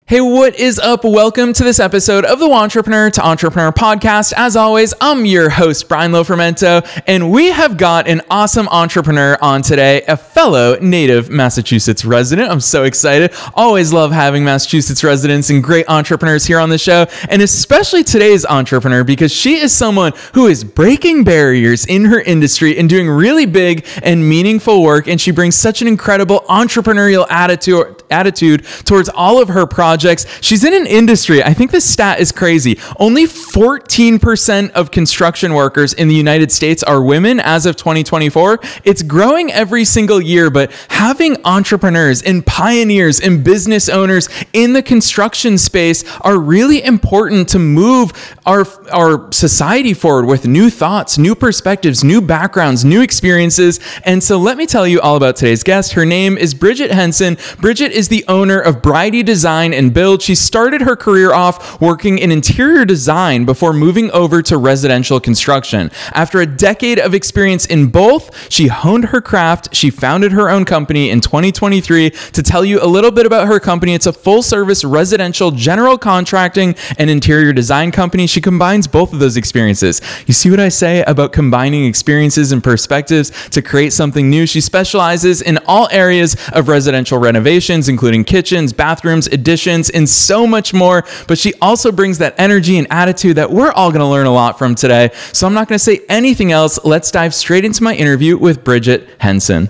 Hey, what is up? Welcome to this episode of the Entrepreneur to Entrepreneur podcast. As always, I'm your host, Brian Lofermento, and we have got an awesome entrepreneur on today, a fellow native Massachusetts resident. I'm so excited. Always love having Massachusetts residents and great entrepreneurs here on the show, and especially today's entrepreneur because she is someone who is breaking barriers in her industry and doing really big and meaningful work, and she brings such an incredible entrepreneurial attitude towards all of her projects. She's in an industry, I think this stat is crazy, only 14% of construction workers in the United States are women as of 2024. It's growing every single year, but having entrepreneurs and pioneers and business owners in the construction space are really important to move our society forward with new thoughts, new perspectives, new backgrounds, new experiences. And so let me tell you all about today's guest. Her name is Bridget Henson. Bridget is the owner of Bridey Design and Build. She started her career off working in interior design before moving over to residential construction. After a decade of experience in both, she honed her craft. She founded her own company in 2023. To tell you a little bit about her company, it's a full-service residential general contracting and interior design company. She combines both of those experiences. You see what I say about combining experiences and perspectives to create something new? She specializes in all areas of residential renovations, including kitchens, bathrooms, additions, and so much more. But she also brings that energy and attitude that we're all going to learn a lot from today. So I'm not going to say anything else. Let's dive straight into my interview with Bridget Henson.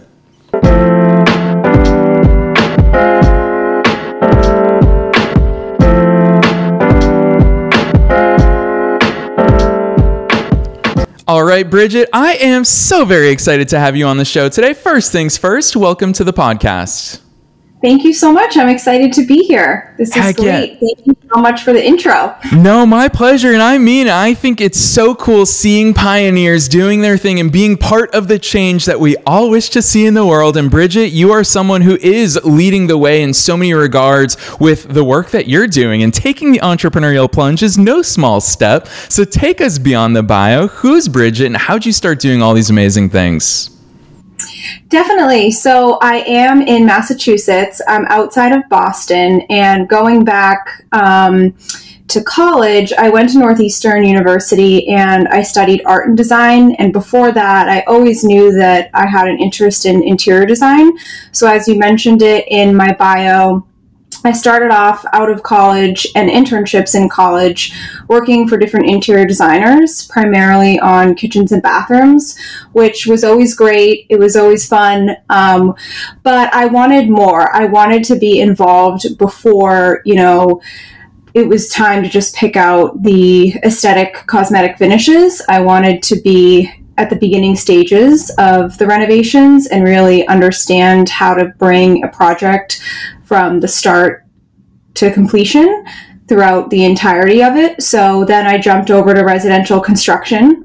All right, Bridget, I am so very excited to have you on the show today. First things first, welcome to the podcast. Thank you so much. I'm excited to be here. This is Heck great. yeah. Thank you so much for the intro. No, my pleasure. And I think it's so cool seeing pioneers doing their thing and being part of the change that we all wish to see in the world. And Bridget, you are someone who is leading the way in so many regards with the work that you're doing. And taking the entrepreneurial plunge is no small step. So take us beyond the bio. Who's Bridget and how'd you start doing all these amazing things? Definitely. So I am in Massachusetts. I'm outside of Boston, and going back to college, I went to Northeastern University and I studied art and design. And before that, I always knew that I had an interest in interior design. So as you mentioned it in my bio, I started off out of college and internships in college working for different interior designers, primarily on kitchens and bathrooms, which was always great. It was always fun. But I wanted more. I wanted to be involved before, it was time to just pick out the aesthetic cosmetic finishes. I wanted to be at the beginning stages of the renovations and really understand how to bring a project from the start to completion throughout the entirety of it. So then I jumped over to residential construction,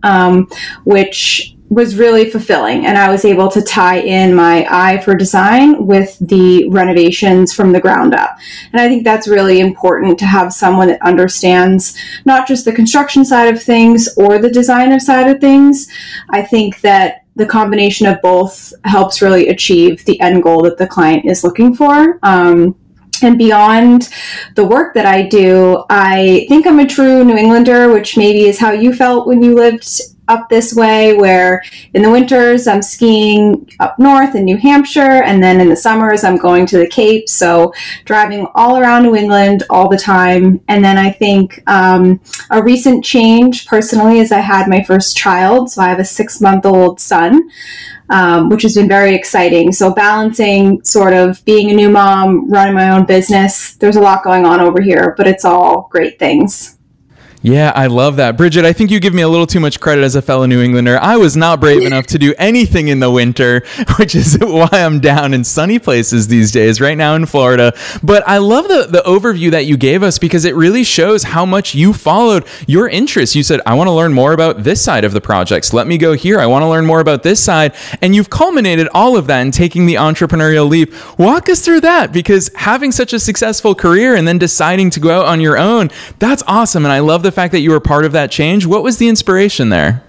which was really fulfilling. And I was able to tie in my eye for design with the renovations from the ground up. And I think that's really important to have someone that understands not just the construction side of things or the design side of things. I think that the combination of both helps really achieve the end goal that the client is looking for. And beyond the work that I do, I think I'm a true New Englander, which maybe is how you felt when you lived up this way, where in the winters I'm skiing up north in New Hampshire, and then in the summers I'm going to the Cape. So driving all around New England all the time. And then I think a recent change personally is I had my first child. So I have a 6-month-old son, which has been very exciting. So balancing sort of being a new mom, running my own business, there's a lot going on over here, but it's all great things. Yeah, I love that. Bridget, I think you give me a little too much credit as a fellow New Englander. I was not brave enough to do anything in the winter, which is why I'm down in sunny places these days, right now in Florida. But I love the overview that you gave us because it really shows how much you followed your interests. You said, I want to learn more about this side of the projects. Let me go here. I want to learn more about this side. And you've culminated all of that in taking the entrepreneurial leap. Walk us through that, because having such a successful career and then deciding to go out on your own, that's awesome. And I love the fact that you were part of that change. What was the inspiration there?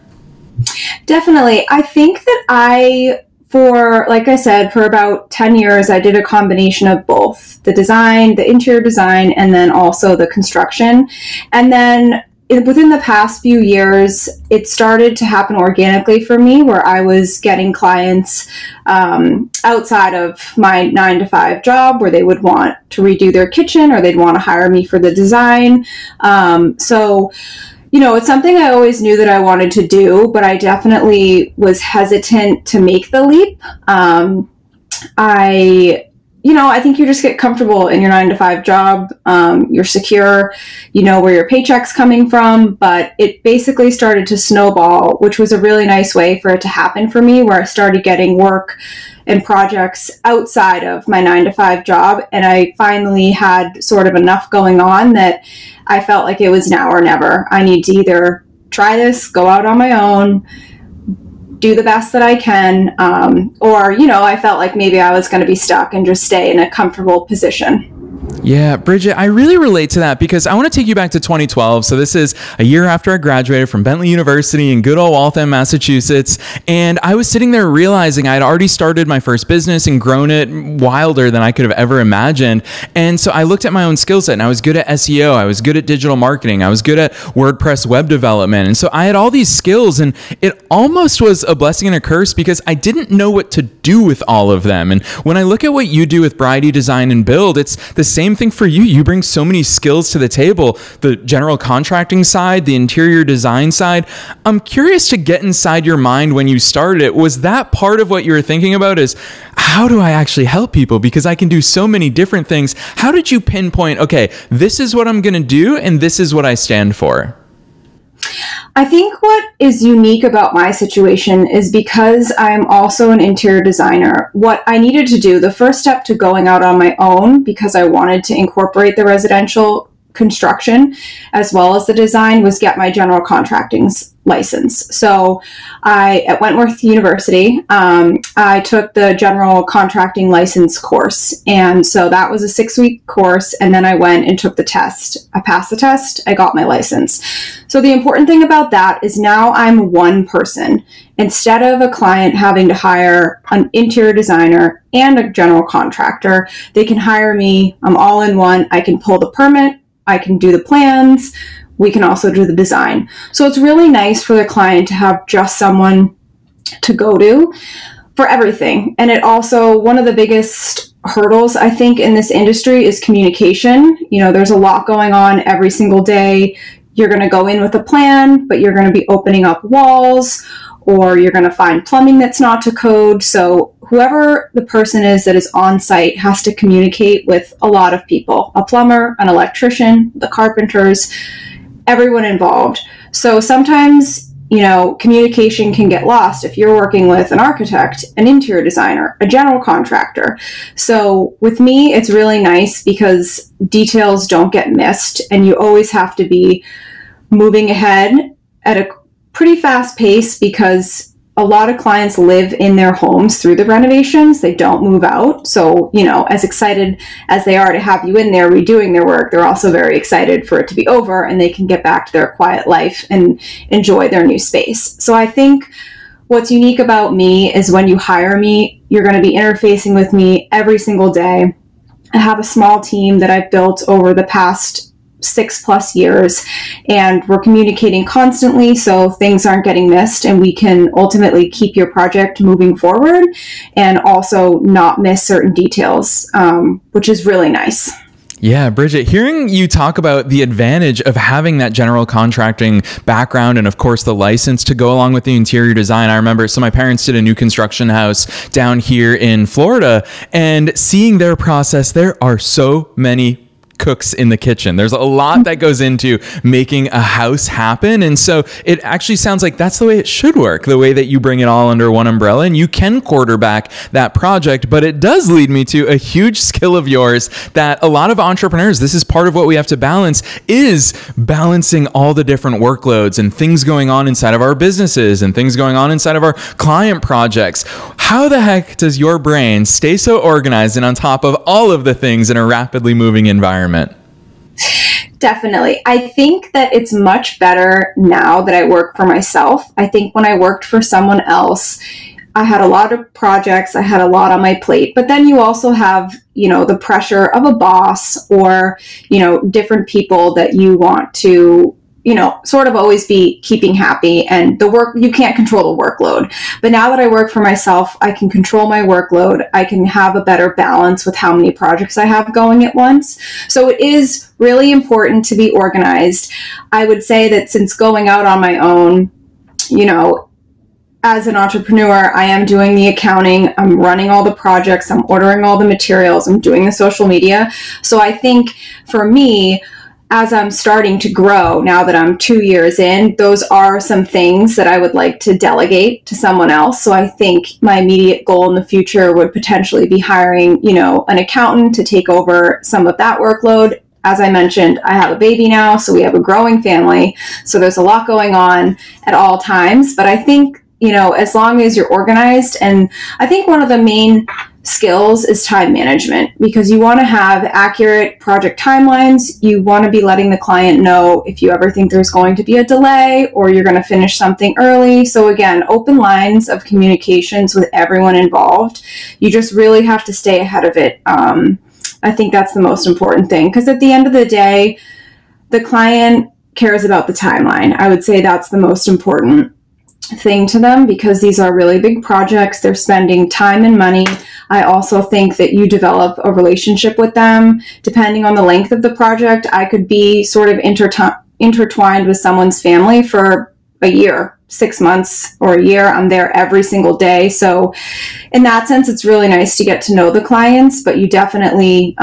Definitely. I think that I like I said, for about 10 years, I did a combination of both the design, the interior design, and then also the construction. And then within the past few years, it started to happen organically for me, where I was getting clients outside of my 9-to-5 job, where they would want to redo their kitchen, or they'd want to hire me for the design. So, it's something I always knew that I wanted to do, but I definitely was hesitant to make the leap. I think you just get comfortable in your 9-to-5 job. You're secure, where your paycheck's coming from, but it basically started to snowball, which was a really nice way for it to happen for me, where I started getting work and projects outside of my 9-to-5 job. And I finally had sort of enough going on that I felt like it was now or never. I need to either try this, go out on my own, do the best that I can, or, I felt like maybe I was going to be stuck and just stay in a comfortable position. Yeah, Bridget, I really relate to that because I want to take you back to 2012. So this is a year after I graduated from Bentley University in good old Waltham, Massachusetts. And I was sitting there realizing I had already started my first business and grown it wilder than I could have ever imagined. And so I looked at my own skill set, and I was good at SEO. I was good at digital marketing. I was good at WordPress web development. And so I had all these skills, and it almost was a blessing and a curse because I didn't know what to do with all of them. And when I look at what you do with Bridey Design and Build, it's the same thing for you. You bring so many skills to the table, the general contracting side, the interior design side. I'm curious to get inside your mind when you started it. Was that part of what you were thinking about, is how do I actually help people? Because I can do so many different things. How did you pinpoint, okay, this is what I'm going to do and this is what I stand for? I think what is unique about my situation is because I'm also an interior designer, what I needed to do, the first step to going out on my own, because I wanted to incorporate the residential construction as well as the design, was get my general contracting license. So at Wentworth University, I took the general contracting license course. And so that was a 6-week course. And then I went and took the test. I passed the test. I got my license. So the important thing about that is now I'm one person. Instead of a client having to hire an interior designer and a general contractor, they can hire me. I'm all in one. I can pull the permit. I can do the plans. We can also do the design. So it's really nice for the client to have just someone to go to for everything. And it also, one of the biggest hurdles, I think, in this industry is communication. There's a lot going on every single day. You're going to go in with a plan, but you're going to be opening up walls, or you're going to find plumbing that's not to code. So whoever the person is that is on site has to communicate with a lot of people, a plumber, an electrician, the carpenters, everyone involved. So sometimes, communication can get lost if you're working with an architect, an interior designer, a general contractor. So with me, it's really nice because details don't get missed, and you always have to be moving ahead at a pretty fast pace because a lot of clients live in their homes through the renovations. They don't move out. So, as excited as they are to have you in there redoing their work, they're also very excited for it to be over and they can get back to their quiet life and enjoy their new space. So I think what's unique about me is when you hire me, you're going to be interfacing with me every single day. I have a small team that I've built over the past 6+ years, and we're communicating constantly so things aren't getting missed, and we can ultimately keep your project moving forward and also not miss certain details, which is really nice. Yeah, Bridget, hearing you talk about the advantage of having that general contracting background and, of course, the license to go along with the interior design. I remember, so my parents did a new construction house down here in Florida, and seeing their process, there are so many cooks in the kitchen. There's a lot that goes into making a house happen. And so it actually sounds like that's the way it should work, the way that you bring it all under one umbrella and you can quarterback that project. But it does lead me to a huge skill of yours that a lot of entrepreneurs, this is part of what we have to balance, is balancing all the different workloads and things going on inside of our businesses and things going on inside of our client projects. How the heck does your brain stay so organized and on top of all of the things in a rapidly moving environment? Definitely. I think that it's much better now that I work for myself. I think when I worked for someone else, I had a lot of projects, I had a lot on my plate, but then you also have, the pressure of a boss or, different people that you want to, sort of always be keeping happy, and the work, you can't control the workload. But now that I work for myself, I can control my workload. I can have a better balance with how many projects I have going at once. So it is really important to be organized. I would say that since going out on my own, as an entrepreneur, I am doing the accounting, I'm running all the projects, I'm ordering all the materials, I'm doing the social media. So I think for me, as I'm starting to grow, now that I'm 2 years in, those are some things that I would like to delegate to someone else. So I think my immediate goal in the future would potentially be hiring, an accountant to take over some of that workload. As I mentioned, I have a baby now, so we have a growing family. So there's a lot going on at all times. But I think, as long as you're organized, and I think one of the main skills is time management, because you want to have accurate project timelines. You want to be letting the client know if you ever think there's going to be a delay or you're going to finish something early. So again, open lines of communications with everyone involved. You just really have to stay ahead of it. I think that's the most important thing, because at the end of the day, the client cares about the timeline. I would say that's the most important thing to them, because these are really big projects. They're spending time and money. I also think that you develop a relationship with them depending on the length of the project. I could be sort of intertwined with someone's family for a year, 6 months or a year. I'm there every single day. So in that sense, it's really nice to get to know the clients, but you definitely,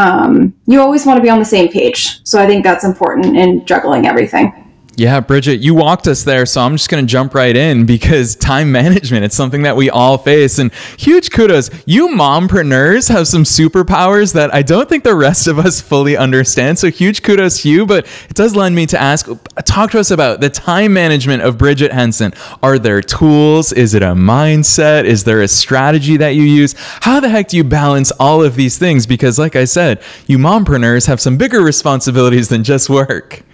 you always want to be on the same page. So I think that's important in juggling everything. Yeah, Bridget, you walked us there, so I'm just going to jump right in, because time management, it's something that we all face, and huge kudos. You mompreneurs have some superpowers that I don't think the rest of us fully understand, so huge kudos to you. But it does lend me to ask, talk to us about the time management of Bridget Henson. Are there tools? Is it a mindset? Is there a strategy that you use? How the heck do you balance all of these things? Because like I said, you mompreneurs have some bigger responsibilities than just work.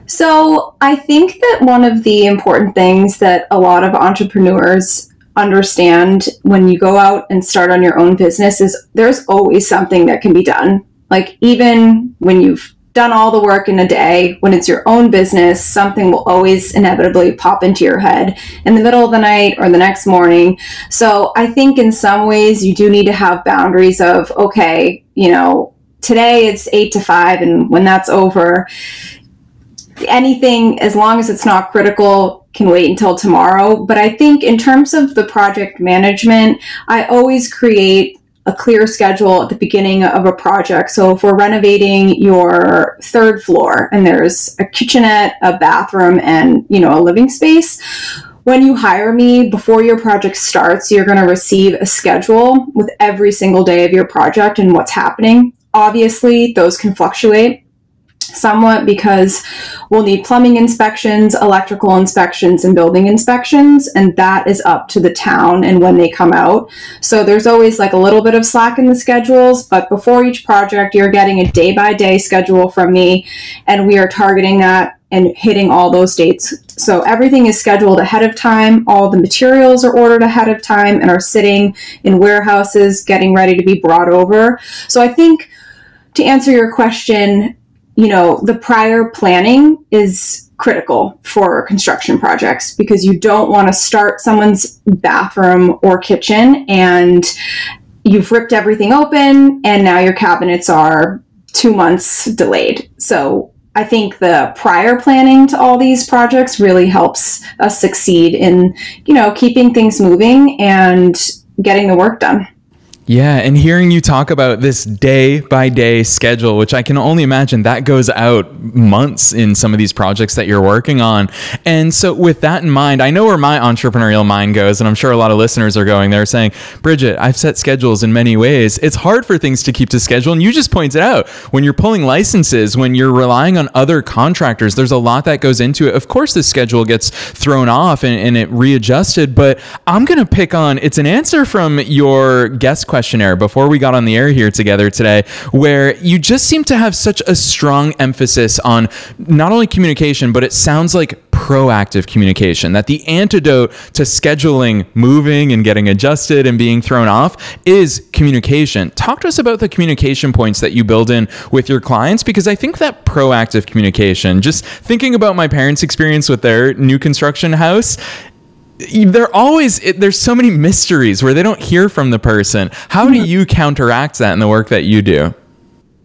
So I think that one of the important things that a lot of entrepreneurs understand when you go out and start on your own business is there's always something that can be done. Like, even when you've done all the work in a day, when it's your own business, something will always inevitably pop into your head in the middle of the night or the next morning. So I think in some ways you do need to have boundaries of, okay, today it's 8 to 5, and when that's over, anything, as long as it's not critical, can wait until tomorrow. But I think in terms of the project management, I always create a clear schedule at the beginning of a project. So if we're renovating your 3rd floor and there's a kitchenette, a bathroom, and, a living space, when you hire me, before your project starts, you're going to receive a schedule with every single day of your project and what's happening. Obviously, those can fluctuate somewhat, because we'll need plumbing inspections, electrical inspections, and building inspections, and that is up to the town and when they come out. So there's always like a little bit of slack in the schedules, but before each project, you're getting a day-by-day schedule from me, and we are targeting that and hitting all those dates. So everything is scheduled ahead of time. All the materials are ordered ahead of time and are sitting in warehouses getting ready to be brought over. So I think, to answer your question, the prior planning is critical for construction projects, because you don't want to start someone's bathroom or kitchen and you've ripped everything open and now your cabinets are 2 months delayed. So I think the prior planning to all these projects really helps us succeed in, keeping things moving and getting the work done. Yeah, and hearing you talk about this day-by-day schedule, which I can only imagine that goes out months in some of these projects that you're working on. And so with that in mind, I know where my entrepreneurial mind goes, and I'm sure a lot of listeners are going there saying, Bridget, I've set schedules in many ways. It's hard for things to keep to schedule, and you just pointed out, when you're pulling licenses, when you're relying on other contractors, there's a lot that goes into it. Of course, the schedule gets thrown off and it readjusted, but I'm going to pick on, it's an answer from your guest question questionnaire before we got on the air here together today, where you just seem to have such a strong emphasis on not only communication, but it sounds like proactive communication, that the antidote to scheduling, moving and getting adjusted and being thrown off is communication. Talk to us about the communication points that you build in with your clients, because I think that proactive communication, just thinking about my parents' experience with their new construction house, there's so many mysteries where they don't hear from the person. How do you counteract that in the work that you do?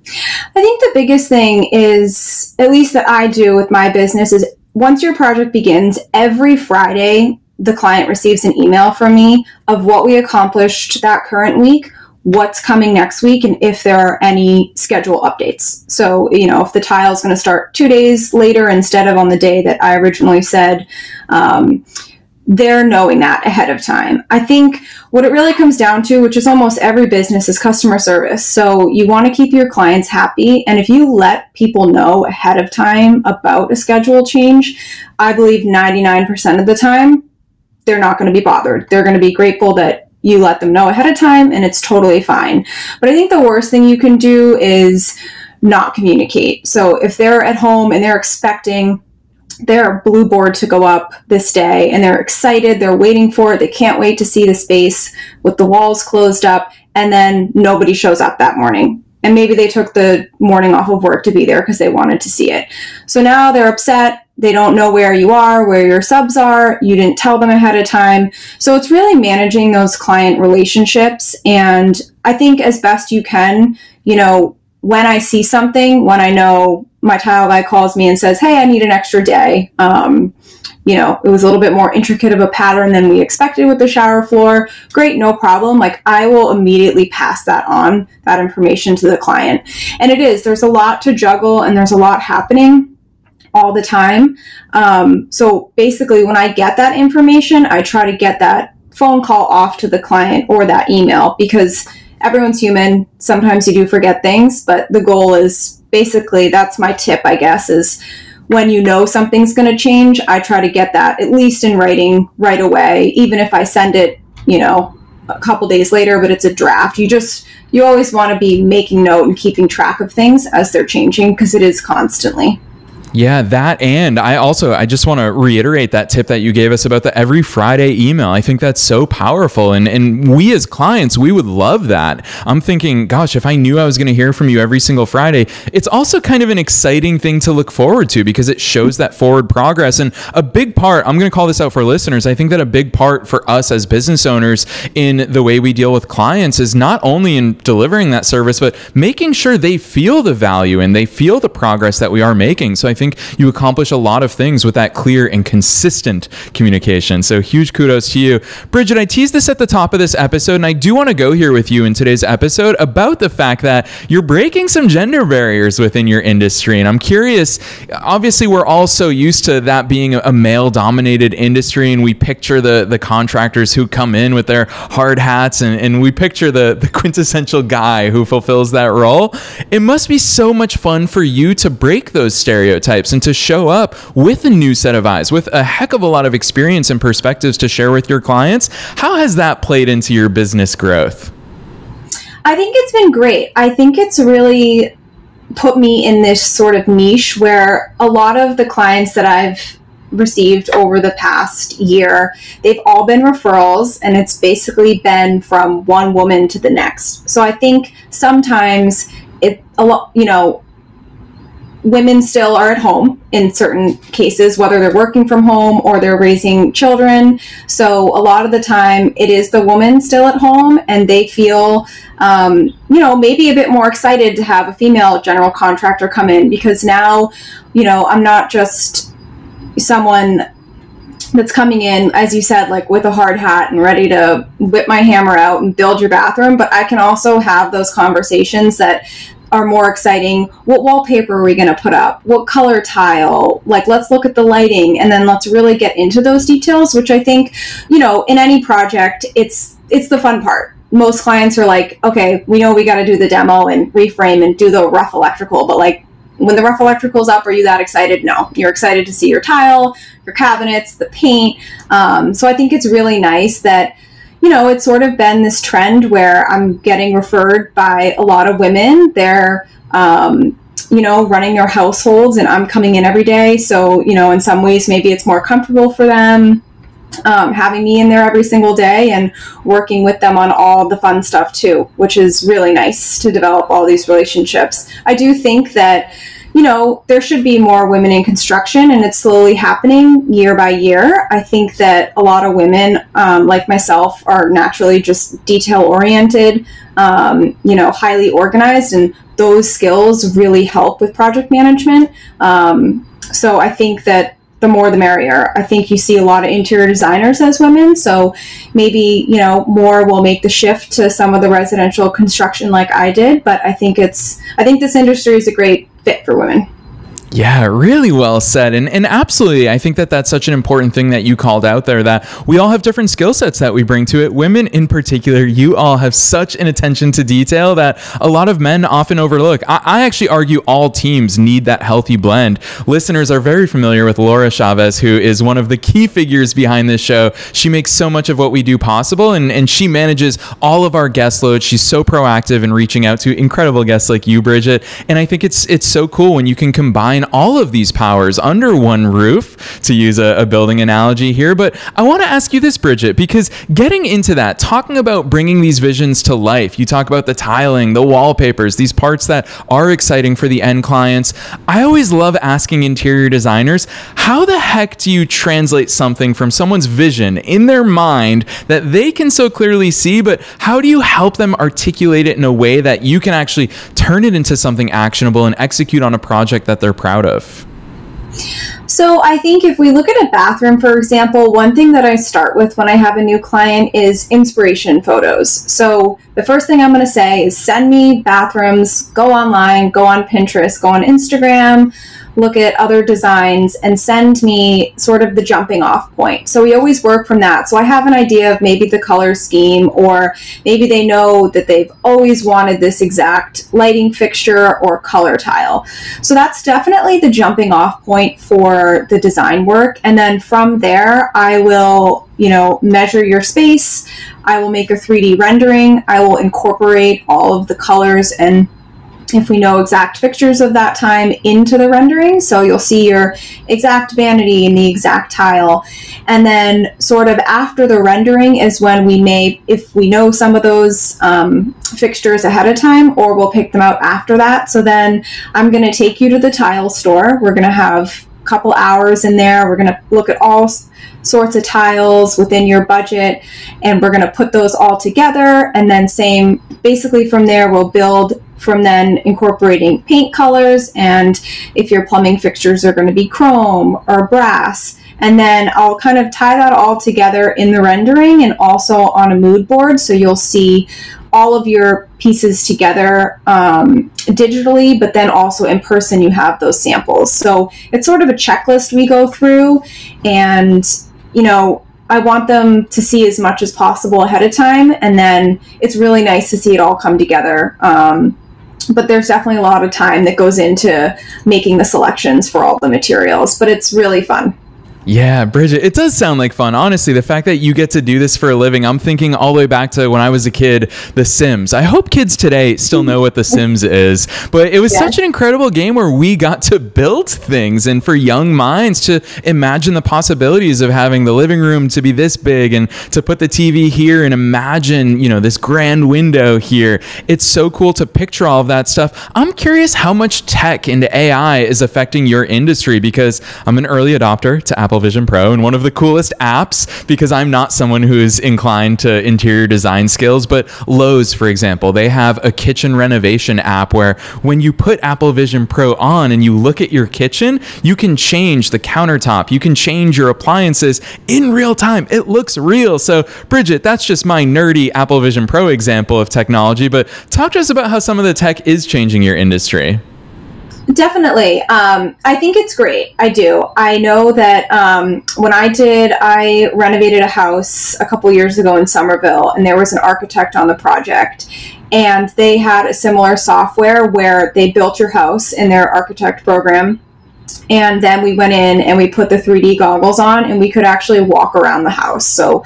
I think the biggest thing is, at least that I do with my business, is once your project begins, every Friday, the client receives an email from me of what we accomplished that current week, what's coming next week, and if there are any schedule updates. So, if the tile is going to start 2 days later instead of on the day that I originally said, they're knowing that ahead of time. I think what it really comes down to, which is almost every business, is customer service. So you want to keep your clients happy. And if you let people know ahead of time about a schedule change, I believe 99% of the time, they're not going to be bothered. They're going to be grateful that you let them know ahead of time, and it's totally fine. But I think the worst thing you can do is not communicate. So if they're at home and they're expecting their blue board to go up this day and they're excited, they're waiting for it, they can't wait to see the space with the walls closed up, and then nobody shows up that morning. And maybe they took the morning off of work to be there because they wanted to see it. So now they're upset. They don't know where you are, where your subs are. You didn't tell them ahead of time. So it's really managing those client relationships. And I think as best you can, when I see something, when I know my tile guy calls me and says, hey, I need an extra day. It was a little bit more intricate of a pattern than we expected with the shower floor. Great, no problem. I will immediately pass that on, that information, to the client. And there's a lot to juggle and there's a lot happening all the time. So basically when I get that information, I try to get that phone call off to the client or that email, because everyone's human. Sometimes you do forget things, but the goal is basically, that's my tip, I guess, is when something's going to change, I try to get that at least in writing right away, even if I send it, a couple days later, but it's a draft. You always want to be making note and keeping track of things as they're changing, because it is constantly. Yeah, that. And I just want to reiterate that tip that you gave us about the every Friday email. I think that's so powerful. And we as clients, we would love that. I'm thinking, gosh, if I knew I was going to hear from you every single Friday, it's also kind of an exciting thing to look forward to, because it shows that forward progress. And a big part, I'm going to call this out for listeners, I think that a big part for us as business owners in the way we deal with clients is not only in delivering that service, but making sure they feel the value and they feel the progress that we are making. So I think you accomplish a lot of things with that clear and consistent communication. So huge kudos to you. Bridget, I teased this at the top of this episode, and I do want to go here with you in today's episode about the fact that you're breaking some gender barriers within your industry. And I'm curious, obviously we're all so used to that being a male-dominated industry, and we picture the contractors who come in with their hard hats, and we picture the quintessential guy who fulfills that role. It must be so much fun for you to break those stereotypes and to show up with a new set of eyes, with a heck of a lot of experience and perspectives to share with your clients. How has that played into your business growth? I think it's been great. I think it's really put me in this sort of niche where a lot of the clients that I've received over the past year, they've all been referrals, and it's basically been from one woman to the next. So I think sometimes women still are at home in certain cases, whether they're working from home or they're raising children. So a lot of the time it is the woman still at home, and they feel, maybe a bit more excited to have a female general contractor come in, because now, I'm not just someone that's coming in, as you said, with a hard hat and ready to whip my hammer out and build your bathroom, but I can also have those conversations that are more exciting. What wallpaper are we going to put up? What color tile? Let's look at the lighting, and then let's really get into those details, which I think, in any project, it's the fun part. Most clients are like, okay, we know we got to do the demo and reframe and do the rough electrical, but when the rough electrical's up, are you that excited? No, you're excited to see your tile, your cabinets, the paint. So I think it's really nice that, it's sort of been this trend where I'm getting referred by a lot of women. They're, running their households, and I'm coming in every day. So, in some ways, maybe it's more comfortable for them having me in there every single day and working with them on all the fun stuff too, which is really nice to develop all these relationships. I do think that, there should be more women in construction, and it's slowly happening year by year. I think that a lot of women, like myself, are naturally just detail oriented, highly organized, and those skills really help with project management. So I think that the more the merrier. I think you see a lot of interior designers as women, so maybe, more will make the shift to some of the residential construction like I did, but I think this industry is a great fit for women. Yeah, really well said. And absolutely, I think that that's such an important thing that you called out there, that we all have different skill sets that we bring to it. Women in particular, you all have such an attention to detail that a lot of men often overlook. I actually argue all teams need that healthy blend. Listeners are very familiar with Laura Chavez, who is one of the key figures behind this show. She makes so much of what we do possible, and she manages all of our guest loads. She's so proactive in reaching out to incredible guests like you, Bridget. And I think it's so cool when you can combine all of these powers under one roof, to use a building analogy here. But I want to ask you this, Bridget, because getting into that, talking about bringing these visions to life, you talk about the tiling, the wallpapers, these parts that are exciting for the end clients. I always love asking interior designers, how the heck do you translate something from someone's vision in their mind that they can so clearly see, but how do you help them articulate it in a way that you can actually turn it into something actionable and execute on a project that they're proud of? So I think if we look at a bathroom, for example, one thing that I start with when I have a new client is inspiration photos. So the first thing I'm going to say is send me bathrooms, go online, go on Pinterest, go on Instagram, look at other designs, and send me sort of the jumping off point. So we always work from that. So I have an idea of maybe the color scheme, or maybe they know that they've always wanted this exact lighting fixture or color tile. So that's definitely the jumping off point for the design work. And then from there, I will, measure your space. I will make a 3D rendering. I will incorporate all of the colors and, if we know, exact fixtures of that time into the rendering. So you'll see your exact vanity and the exact tile. And then sort of after the rendering is when we may, if we know some of those fixtures ahead of time, or we'll pick them out after that. So then I'm going to take you to the tile store. We're going to have a couple hours in there. We're going to look at all sorts of tiles within your budget, and we're going to put those all together. And then basically from there, we'll build from then incorporating paint colors, and if your plumbing fixtures are going to be chrome or brass. And then I'll kind of tie that all together in the rendering and also on a mood board. So you'll see all of your pieces together digitally, but then also in person you have those samples. So it's sort of a checklist we go through, and I want them to see as much as possible ahead of time, and then it's really nice to see it all come together. But there's definitely a lot of time that goes into making the selections for all the materials, but it's really fun. Yeah, Bridget, it does sound like fun. Honestly, the fact that you get to do this for a living, I'm thinking all the way back to when I was a kid, The Sims. I hope kids today still know what The Sims is, but it was such an incredible game where we got to build things, and for young minds to imagine the possibilities of having the living room to be this big and to put the TV here and imagine, this grand window here. It's so cool to picture all of that stuff. I'm curious how much tech into AI is affecting your industry, because I'm an early adopter to Apple Vision Pro and one of the coolest apps, because I'm not someone who is inclined to interior design skills, but Lowe's, for example, they have a kitchen renovation app where when you put Apple Vision Pro on and you look at your kitchen, you can change the countertop, you can change your appliances in real time. It looks real. So Bridget, that's just my nerdy Apple Vision Pro example of technology, but talk to us about how some of the tech is changing your industry. Definitely. I think it's great. I do. I know that when I renovated a house a couple years ago in Somerville, and there was an architect on the project, and they had a similar software where they built your house in their architect program. And then we went in and we put the 3D goggles on and we could actually walk around the house. So,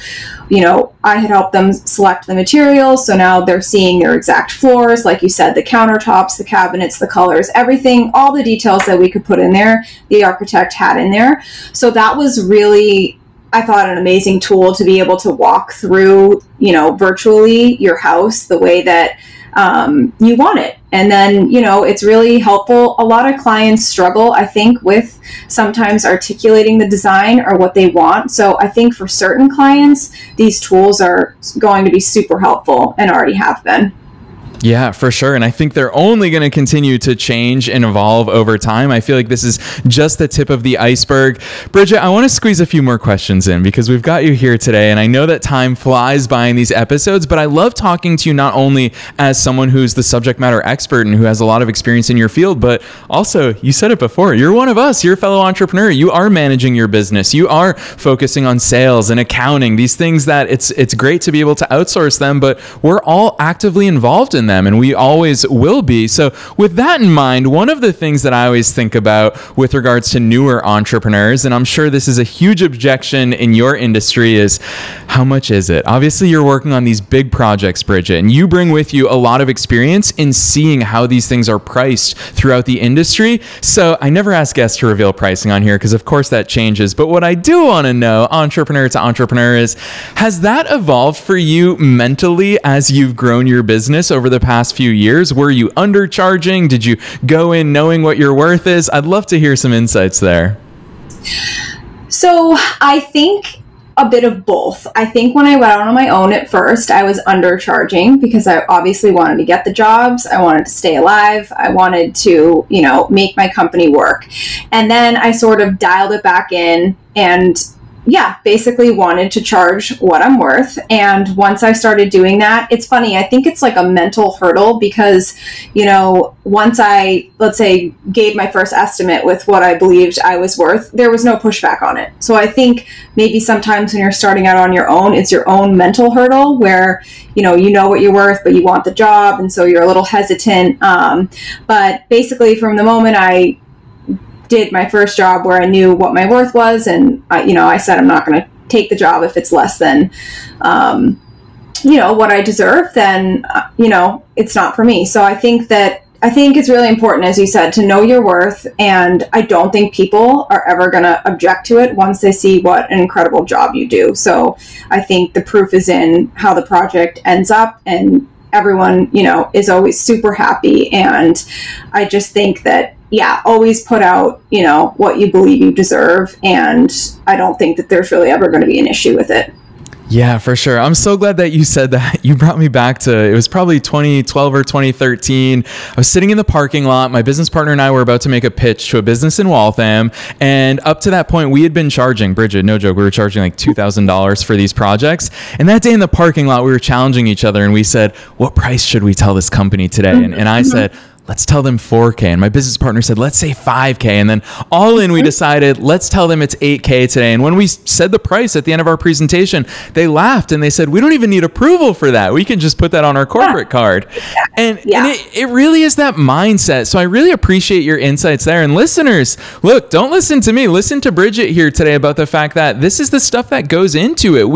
I had helped them select the materials. So now they're seeing their exact floors. Like you said, the countertops, the cabinets, the colors, everything, all the details that we could put in there, the architect had in there. So that was really, I thought, an amazing tool to be able to walk through, virtually your house the way that you want it. And then, it's really helpful. A lot of clients struggle, I think, with sometimes articulating the design or what they want. So I think for certain clients, these tools are going to be super helpful and already have been. Yeah, for sure. And I think they're only going to continue to change and evolve over time. I feel like this is just the tip of the iceberg. Bridget, I want to squeeze a few more questions in because we've got you here today. And I know that time flies by in these episodes, but I love talking to you not only as someone who's the subject matter expert and who has a lot of experience in your field, but also, you said it before, you're one of us. You're a fellow entrepreneur. You are managing your business. You are focusing on sales and accounting, these things that it's great to be able to outsource them, but we're all actively involved in them, and we always will be. So with that in mind, one of the things that I always think about with regards to newer entrepreneurs, and I'm sure this is a huge objection in your industry, is how much is it? Obviously, you're working on these big projects, Bridget, and you bring with you a lot of experience in seeing how these things are priced throughout the industry. So I never ask guests to reveal pricing on here because of course that changes. But what I do want to know, entrepreneur to entrepreneur, is has that evolved for you mentally as you've grown your business over the past few years? Were you undercharging? Did you go in knowing what your worth is? I'd love to hear some insights there. So I think a bit of both. I think when I went out on my own at first, I was undercharging because I obviously wanted to get the jobs. I wanted to stay alive. I wanted to, make my company work. And then I sort of dialed it back in and basically wanted to charge what I'm worth. And once I started doing that, it's funny, I think it's like a mental hurdle because, once I, let's say, gave my first estimate with what I believed I was worth, there was no pushback on it. So I think maybe sometimes when you're starting out on your own, it's your own mental hurdle where, you know what you're worth, but you want the job. And so you're a little hesitant. But basically from the moment I did my first job where I knew what my worth was, and I said I'm not going to take the job if it's less than what I deserve, then it's not for me. So I think it's really important, as you said, to know your worth, and I don't think people are ever going to object to it once they see what an incredible job you do. So I think the proof is in how the project ends up, and everyone is always super happy. And I just think that always put out, what you believe you deserve. And I don't think that there's really ever going to be an issue with it. Yeah, for sure. I'm so glad that you said that. You brought me back to, it was probably 2012 or 2013. I was sitting in the parking lot. My business partner and I were about to make a pitch to a business in Waltham. And up to that point, we had been charging, Bridget, no joke, we were charging like $2,000 for these projects. And that day in the parking lot, we were challenging each other and we said, what price should we tell this company today? And I said, let's tell them 4K. And my business partner said, let's say 5K. And then all in, we decided, let's tell them it's 8K today. And when we said the price at the end of our presentation, they laughed and they said, we don't even need approval for that. We can just put that on our corporate card. And it really is that mindset. So I really appreciate your insights there. And listeners, look, don't listen to me. Listen to Bridget here today about the fact that this is the stuff that goes into it.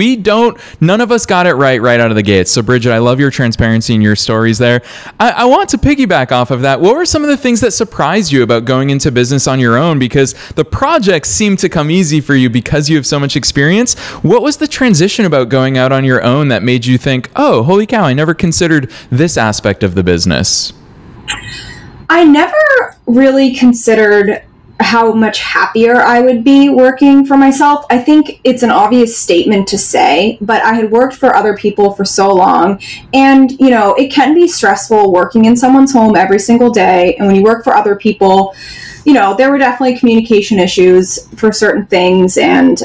None of us got it right out of the gates. So Bridget, I love your transparency and your stories there. I want to piggyback off of that. What were some of the things that surprised you about going into business on your own? Because the projects seem to come easy for you because you have so much experience. What was the transition about going out on your own that made you think, oh, holy cow, I never considered this aspect of the business? I never really considered how much happier I would be working for myself. I think it's an obvious statement to say, but I had worked for other people for so long, and it can be stressful working in someone's home every single day. And when you work for other people, there were definitely communication issues for certain things. And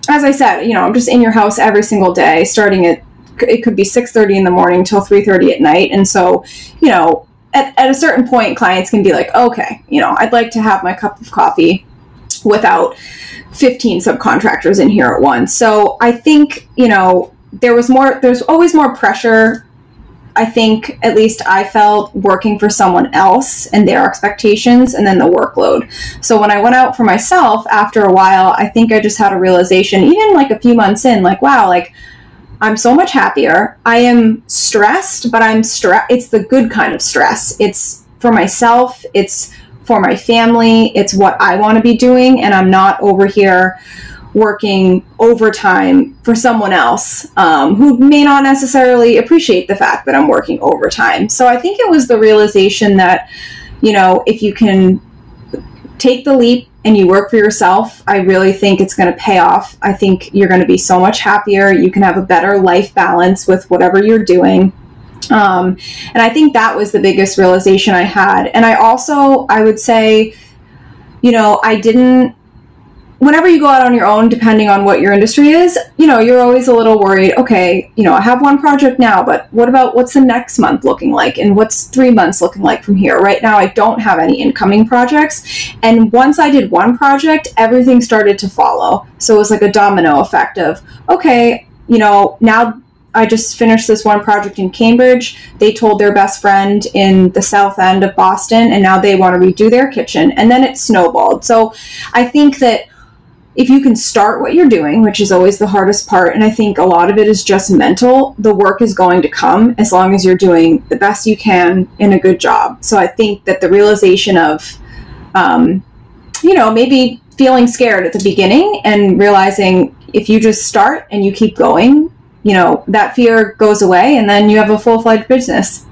as I said, I'm just in your house every single day, starting at, it could be 6:30 in the morning till 3:30 at night. And so, at a certain point, clients can be like, okay, I'd like to have my cup of coffee without 15 subcontractors in here at once. So I think, there's always more pressure I think, at least I felt, working for someone else and their expectations and then the workload. So when I went out for myself after a while, I think I just had a realization, even like a few months in, like, wow, like I'm so much happier. I am stressed, but it's the good kind of stress. It's for myself. It's for my family. It's what I want to be doing. And I'm not over here working overtime for someone else who may not necessarily appreciate the fact that I'm working overtime. So I think it was the realization that, you know, if you can take the leap and you work for yourself, I really think it's going to pay off. I think you're going to be so much happier. You can have a better life balance with whatever you're doing. And I think that was the biggest realization I had. And I would say, you know, whenever you go out on your own, depending on what your industry is, you know, you're always a little worried, okay, you know, I have one project now, but what's the next month looking like? And what's 3 months looking like from here? Right now, I don't have any incoming projects. And once I did one project, everything started to follow. So it was like a domino effect of, okay, you know, now I just finished this one project in Cambridge. They told their best friend in the south end of Boston, and now they want to redo their kitchen. And then it snowballed. So I think that if you can start what you're doing, which is always the hardest part, and I think a lot of it is just mental, the work is going to come as long as you're doing the best you can in a good job. So I think that the realization of, you know, maybe feeling scared at the beginning and realizing if you just start and you keep going, you know, that fear goes away and then you have a full-fledged business.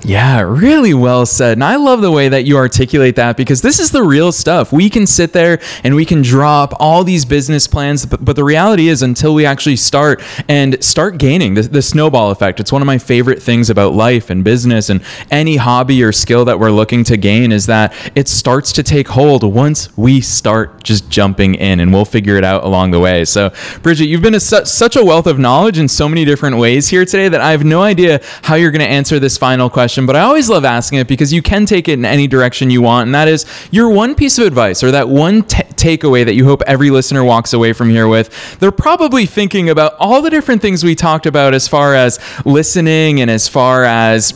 Yeah, really well said. And I love the way that you articulate that, because this is the real stuff. We can sit there and we can draw up all these business plans, but the reality is, until we actually start gaining the snowball effect. It's one of my favorite things about life and business and any hobby or skill that we're looking to gain, is that it starts to take hold once we start just jumping in, and we'll figure it out along the way. So Bridget, you've been such a wealth of knowledge in so many different ways here today that I have no idea how you're going to answer this final question. But I always love asking it, because you can take it in any direction you want. And that is your one piece of advice, or that one takeaway that you hope every listener walks away from here with. They're probably thinking about all the different things we talked about as far as listening and as far as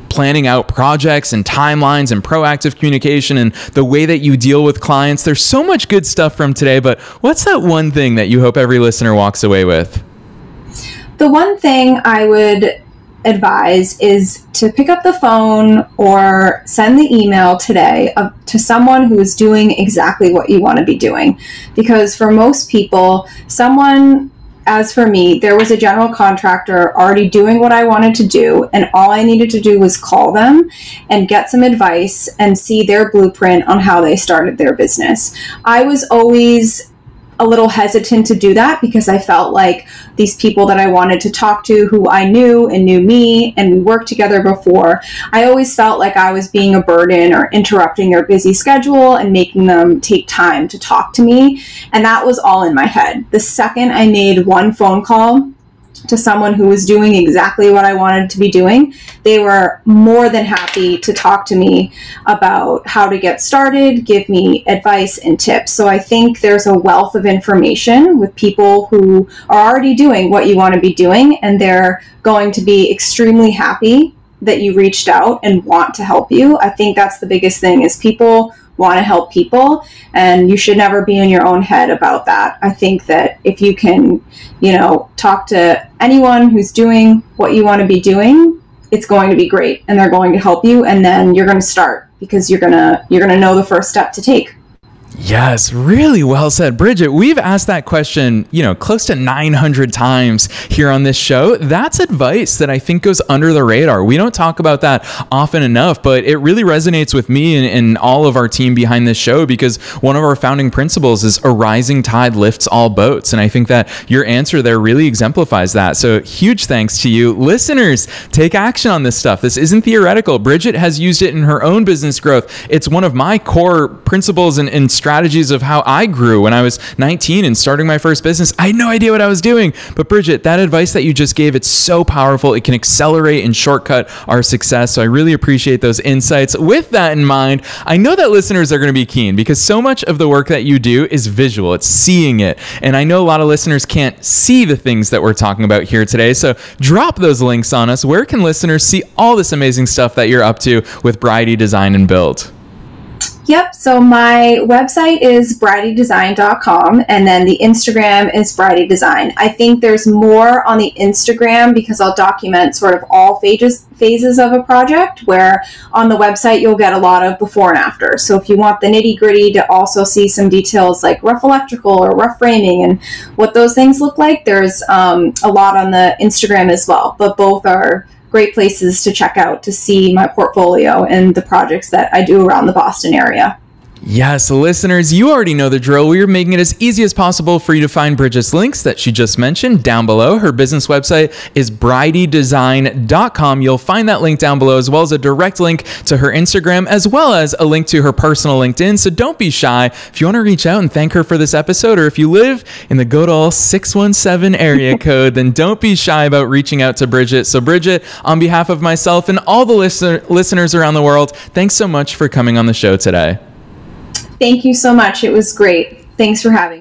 planning out projects and timelines and proactive communication and the way that you deal with clients. There's so much good stuff from today, but what's that one thing that you hope every listener walks away with? The one thing I would advise is to pick up the phone or send the email today to someone who is doing exactly what you want to be doing. Because for most people, as for me, there was a general contractor already doing what I wanted to do, and all I needed to do was call them and get some advice and see their blueprint on how they started their business. I was always a little hesitant to do that, because I felt like these people that I wanted to talk to, who I knew and knew me and we worked together before, I always felt like I was being a burden or interrupting their busy schedule and making them take time to talk to me. And that was all in my head. The second I made one phone call to someone who was doing exactly what I wanted to be doing, they were more than happy to talk to me about how to get started, give me advice and tips. So I think there's a wealth of information with people who are already doing what you want to be doing, and they're going to be extremely happy that you reached out and want to help you. I think that's the biggest thing, is people want to help people, and you should never be in your own head about that. I think that if you can, you know, talk to anyone who's doing what you want to be doing, it's going to be great, and they're going to help you, and then you're going to start, because you're going to know the first step to take. Yes, really well said. Bridget, we've asked that question, close to 900 times here on this show. That's advice that I think goes under the radar. We don't talk about that often enough, but it really resonates with me and all of our team behind this show, because one of our founding principles is a rising tide lifts all boats. And I think that your answer there really exemplifies that. So huge thanks to you. Listeners, take action on this stuff. This isn't theoretical. Bridget has used it in her own business growth. It's one of my core principles and strategies strategies of how I grew when I was 19 and starting my first business. I had no idea what I was doing. But Bridget, that advice that you just gave, it's so powerful. It can accelerate and shortcut our success. So I really appreciate those insights. With that in mind, I know that listeners are going to be keen because so much of the work that you do is visual. It's seeing it. And I know a lot of listeners can't see the things that we're talking about here today. So drop those links on us. Where can listeners see all this amazing stuff that you're up to with Bridey Design and Build? Yep. So my website is brideydesign.com, and then the Instagram is Bridey Design. I think there's more on the Instagram because I'll document sort of all phases of a project, where on the website you'll get a lot of before and after. So if you want the nitty gritty to also see some details like rough electrical or rough framing and what those things look like, there's a lot on the Instagram as well. But both are great places to check out to see my portfolio and the projects that I do around the Boston area. Yes, listeners, you already know the drill. We are making it as easy as possible for you to find Bridget's links that she just mentioned down below. Her business website is brideydesign.com. You'll find that link down below, as well as a direct link to her Instagram, as well as a link to her personal LinkedIn. So don't be shy. If you want to reach out and thank her for this episode, or if you live in the good old 617 area code, then don't be shy about reaching out to Bridget. So Bridget, on behalf of myself and all the listeners around the world, thanks so much for coming on the show today. Thank you so much. It was great. Thanks for having me.